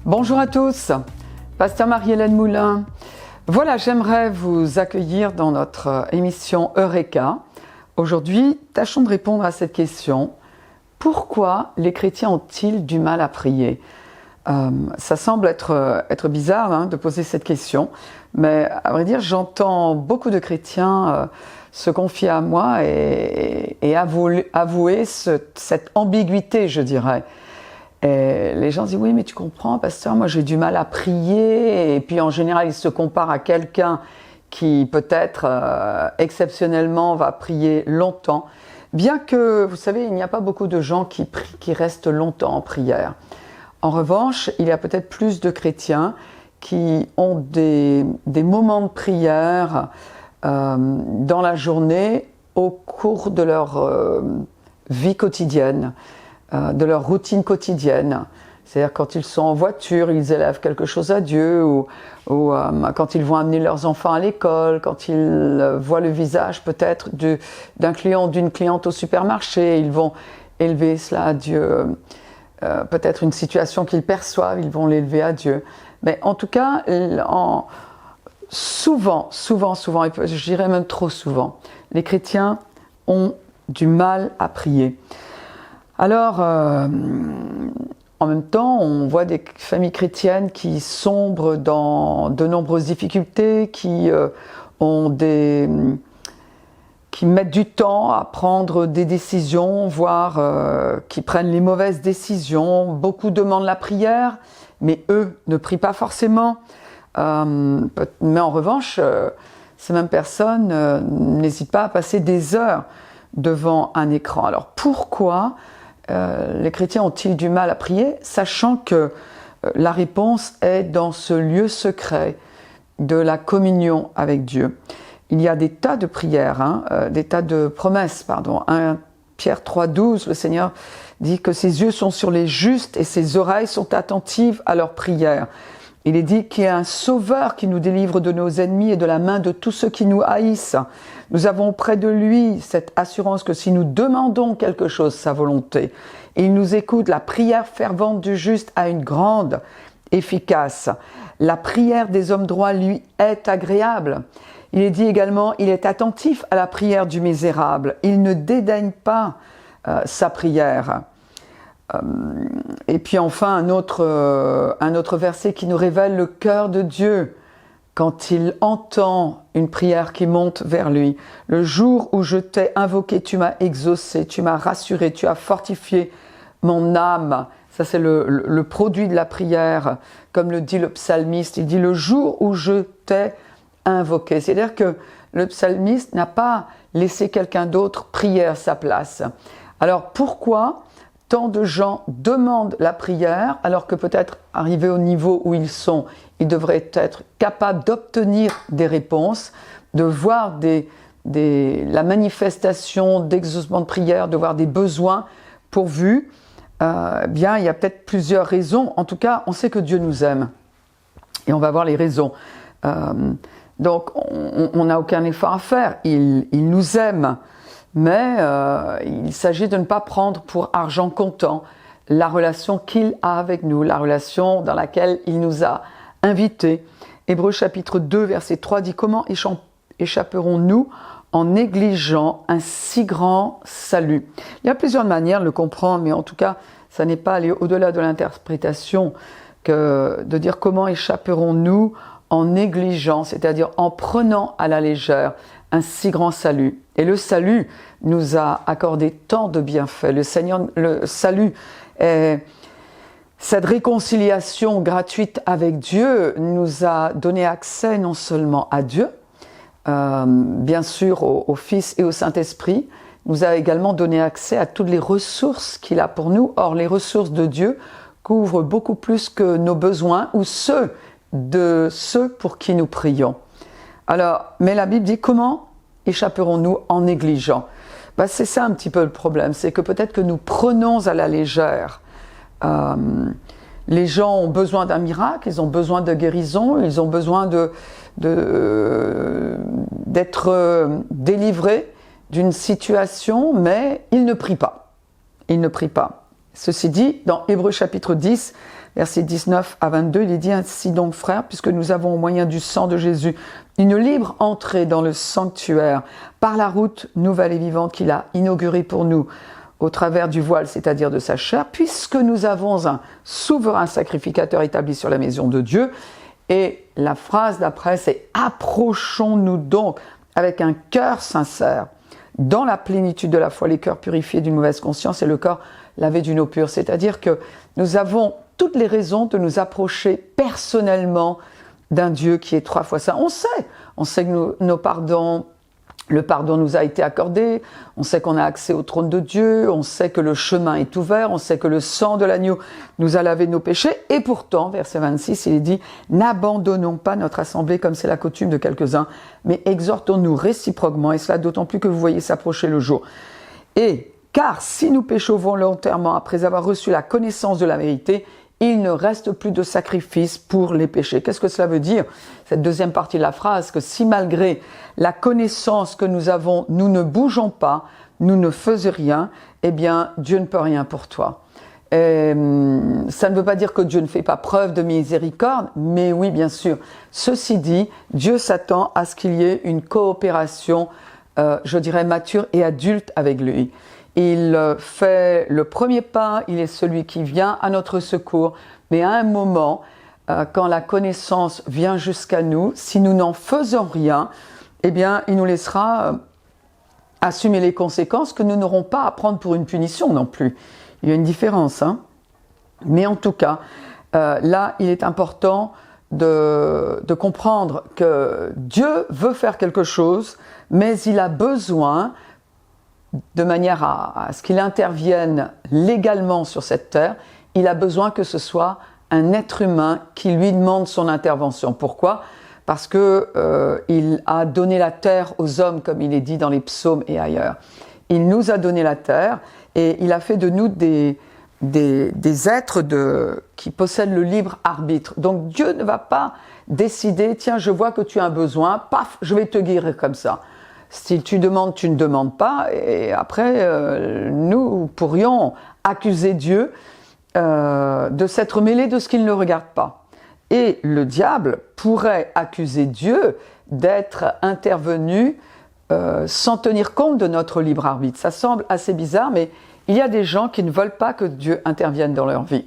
Bonjour à tous, Pasteur Marie-Hélène Moulin. Voilà, j'aimerais vous accueillir dans notre émission Eureka. Aujourd'hui, tâchons de répondre à cette question. Pourquoi les chrétiens ont-ils du mal à prier ? Ça semble être bizarre de poser cette question, mais à vrai dire, j'entends beaucoup de chrétiens se confier à moi et avouer cette ambiguïté, je dirais. Et les gens disent « Oui, mais tu comprends, pasteur, moi j'ai du mal à prier. » Et puis en général, ils se comparent à quelqu'un qui peut-être exceptionnellement va prier longtemps. Bien que, vous savez, il n'y a pas beaucoup de gens qui restent longtemps en prière. En revanche, il y a peut-être plus de chrétiens qui ont des moments de prière dans la journée au cours de leur vie quotidienne, de leur routine quotidienne. C'est-à-dire quand ils sont en voiture, ils élèvent quelque chose à Dieu, ou quand ils vont amener leurs enfants à l'école, quand ils voient le visage peut-être d'un client ou d'une cliente au supermarché, ils vont élever cela à Dieu. Peut-être une situation qu'ils perçoivent, ils vont l'élever à Dieu. Mais en tout cas, souvent, et je dirais même trop souvent, les chrétiens ont du mal à prier. Alors, en même temps, on voit des familles chrétiennes qui sombrent dans de nombreuses difficultés, qui mettent du temps à prendre des décisions, voire qui prennent les mauvaises décisions. Beaucoup demandent la prière, mais eux ne prient pas forcément. Mais en revanche, ces mêmes personnes n'hésitent pas à passer des heures devant un écran. Alors pourquoi les chrétiens ont-ils du mal à prier, sachant que la réponse est dans ce lieu secret de la communion avec Dieu? Il y a des tas de prières, des tas de promesses, 1 Pierre 3,12, le Seigneur dit que ses yeux sont sur les justes et ses oreilles sont attentives à leurs prières. Il est dit qu'il y a un sauveur qui nous délivre de nos ennemis et de la main de tous ceux qui nous haïssent. Nous avons auprès de lui cette assurance que si nous demandons quelque chose, sa volonté, il nous écoute. La prière fervente du juste a une grande efficace. La prière des hommes droits, lui, est agréable. Il est dit également, il est attentif à la prière du misérable. Il ne dédaigne pas sa prière. Et puis enfin, un autre verset qui nous révèle le cœur de Dieu quand il entend une prière qui monte vers lui. Le jour où je t'ai invoqué, tu m'as exaucé, tu m'as rassuré, tu as fortifié mon âme. Ça, c'est le produit de la prière, comme le dit le psalmiste. Il dit le jour où je t'ai invoqué. C'est-à-dire que le psalmiste n'a pas laissé quelqu'un d'autre prier à sa place. Alors pourquoi tant de gens demandent la prière alors que peut-être arrivés au niveau où ils sont, ils devraient être capables d'obtenir des réponses, de voir la manifestation d'exaucement de prière, de voir des besoins pourvus? Bien, il y a peut-être plusieurs raisons. En tout cas, on sait que Dieu nous aime. Et on va voir les raisons. Donc, on n'a aucun effort à faire. Il nous aime. Mais il s'agit de ne pas prendre pour argent comptant la relation qu'il a avec nous, la relation dans laquelle il nous a invités. Hébreux chapitre 2, verset 3 dit « Comment échapperons-nous en négligeant un si grand salut ?» Il y a plusieurs manières de le comprendre, mais en tout cas, ça n'est pas aller au-delà de l'interprétation que de dire « Comment échapperons-nous en négligeant », c'est-à-dire en prenant à la légère un si grand salut. Et le salut nous a accordé tant de bienfaits. Le salut est cette réconciliation gratuite avec Dieu nous a donné accès non seulement à Dieu, bien sûr au Fils et au Saint-Esprit, nous a également donné accès à toutes les ressources qu'il a pour nous. Or, les ressources de Dieu couvrent beaucoup plus que nos besoins ou ceux de ceux pour qui nous prions. Alors, mais la Bible dit comment échapperons-nous en négligeant ? C'est ça un petit peu le problème, c'est que peut-être que nous prenons à la légère. Les gens ont besoin d'un miracle, ils ont besoin de guérison, ils ont besoin d'être délivrés d'une situation, mais ils ne prient pas. Ils ne prient pas. Ceci dit, dans Hébreux chapitre 10, versets 19 à 22, il est dit ainsi donc frères, puisque nous avons au moyen du sang de Jésus une libre entrée dans le sanctuaire par la route nouvelle et vivante qu'il a inaugurée pour nous au travers du voile, c'est-à-dire de sa chair, puisque nous avons un souverain sacrificateur établi sur la maison de Dieu. Et la phrase d'après, c'est « Approchons-nous donc avec un cœur sincère, dans la plénitude de la foi, les cœurs purifiés d'une mauvaise conscience et le corps lavé d'une eau pure. » C'est-à-dire que nous avons toutes les raisons de nous approcher personnellement d'un Dieu qui est 3 fois saint. On sait que le pardon nous a été accordé, on sait qu'on a accès au trône de Dieu, on sait que le chemin est ouvert, on sait que le sang de l'agneau nous a lavé nos péchés, et pourtant, verset 26, il est dit « N'abandonnons pas notre assemblée comme c'est la coutume de quelques-uns, mais exhortons-nous réciproquement, et cela d'autant plus que vous voyez s'approcher le jour. Et car si nous péchons volontairement après avoir reçu la connaissance de la vérité, il ne reste plus de sacrifice pour les péchés. » Qu'est-ce que cela veut dire? Cette deuxième partie de la phrase, que si malgré la connaissance que nous avons, nous ne bougeons pas, nous ne faisons rien, eh bien Dieu ne peut rien pour toi. Et, ça ne veut pas dire que Dieu ne fait pas preuve de miséricorde, mais oui, bien sûr. Ceci dit, Dieu s'attend à ce qu'il y ait une coopération, je dirais, mature et adulte avec lui. Il fait le premier pas, il est celui qui vient à notre secours, mais à un moment, quand la connaissance vient jusqu'à nous, si nous n'en faisons rien, eh bien, il nous laissera assumer les conséquences que nous n'aurons pas à prendre pour une punition non plus. Il y a une différence, hein. Mais en tout cas, là, il est important de comprendre que Dieu veut faire quelque chose, mais il a besoin, de manière à ce qu'il intervienne légalement sur cette terre, il a besoin que ce soit un être humain qui lui demande son intervention. Pourquoi? Parce que il a donné la terre aux hommes, comme il est dit dans les psaumes et ailleurs. Il nous a donné la terre et il a fait de nous des êtres qui possèdent le libre arbitre. Donc Dieu ne va pas décider, tiens, je vois que tu as un besoin, paf, je vais te guérir comme ça. Si tu demandes, tu ne demandes pas, et après, nous pourrions accuser Dieu de s'être mêlé de ce qu'il ne regarde pas. Et le diable pourrait accuser Dieu d'être intervenu sans tenir compte de notre libre arbitre. Ça semble assez bizarre, mais il y a des gens qui ne veulent pas que Dieu intervienne dans leur vie.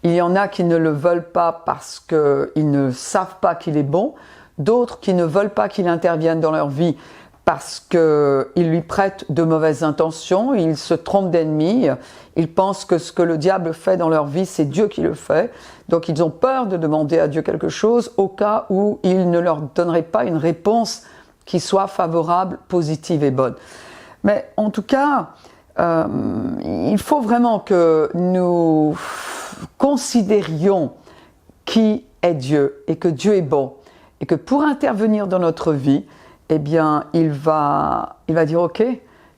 Il y en a qui ne le veulent pas parce qu'ils ne savent pas qu'il est bon, d'autres qui ne veulent pas qu'il intervienne dans leur vie parce qu'ils lui prêtent de mauvaises intentions, ils se trompent d'ennemis, ils pensent que ce que le diable fait dans leur vie, c'est Dieu qui le fait. Donc ils ont peur de demander à Dieu quelque chose au cas où il ne leur donnerait pas une réponse qui soit favorable, positive et bonne. Mais en tout cas, il faut vraiment que nous considérions qui est Dieu et que Dieu est bon et que pour intervenir dans notre vie, eh bien, il va dire, ok,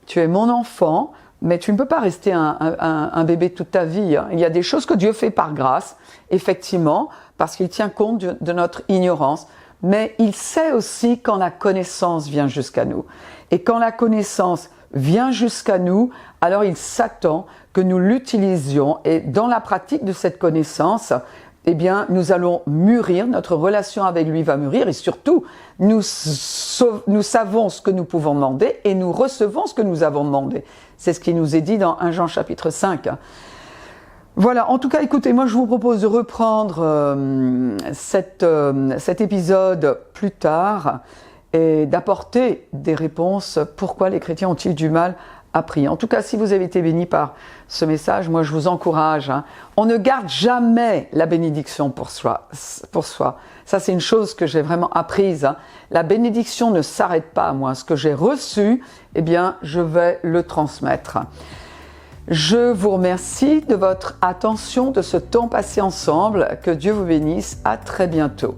tu es mon enfant, mais tu ne peux pas rester un bébé toute ta vie. Il y a des choses que Dieu fait par grâce, effectivement, parce qu'il tient compte de notre ignorance, mais il sait aussi quand la connaissance vient jusqu'à nous. Et quand la connaissance vient jusqu'à nous, alors il s'attend que nous l'utilisions, et dans la pratique de cette connaissance, eh bien, nous allons mûrir, notre relation avec lui va mûrir, et surtout, nous savons ce que nous pouvons demander, et nous recevons ce que nous avons demandé. C'est ce qui nous est dit dans 1 Jean chapitre 5. Voilà, en tout cas, écoutez, moi je vous propose de reprendre cet épisode plus tard, et d'apporter des réponses. Pourquoi les chrétiens ont-ils du mal à prier? En tout cas, si vous avez été bénis par ce message, moi je vous encourage. On ne garde jamais la bénédiction pour soi. Ça, c'est une chose que j'ai vraiment apprise. La bénédiction ne s'arrête pas à moi. Ce que j'ai reçu, eh bien, je vais le transmettre. Je vous remercie de votre attention, de ce temps passé ensemble. Que Dieu vous bénisse. À très bientôt.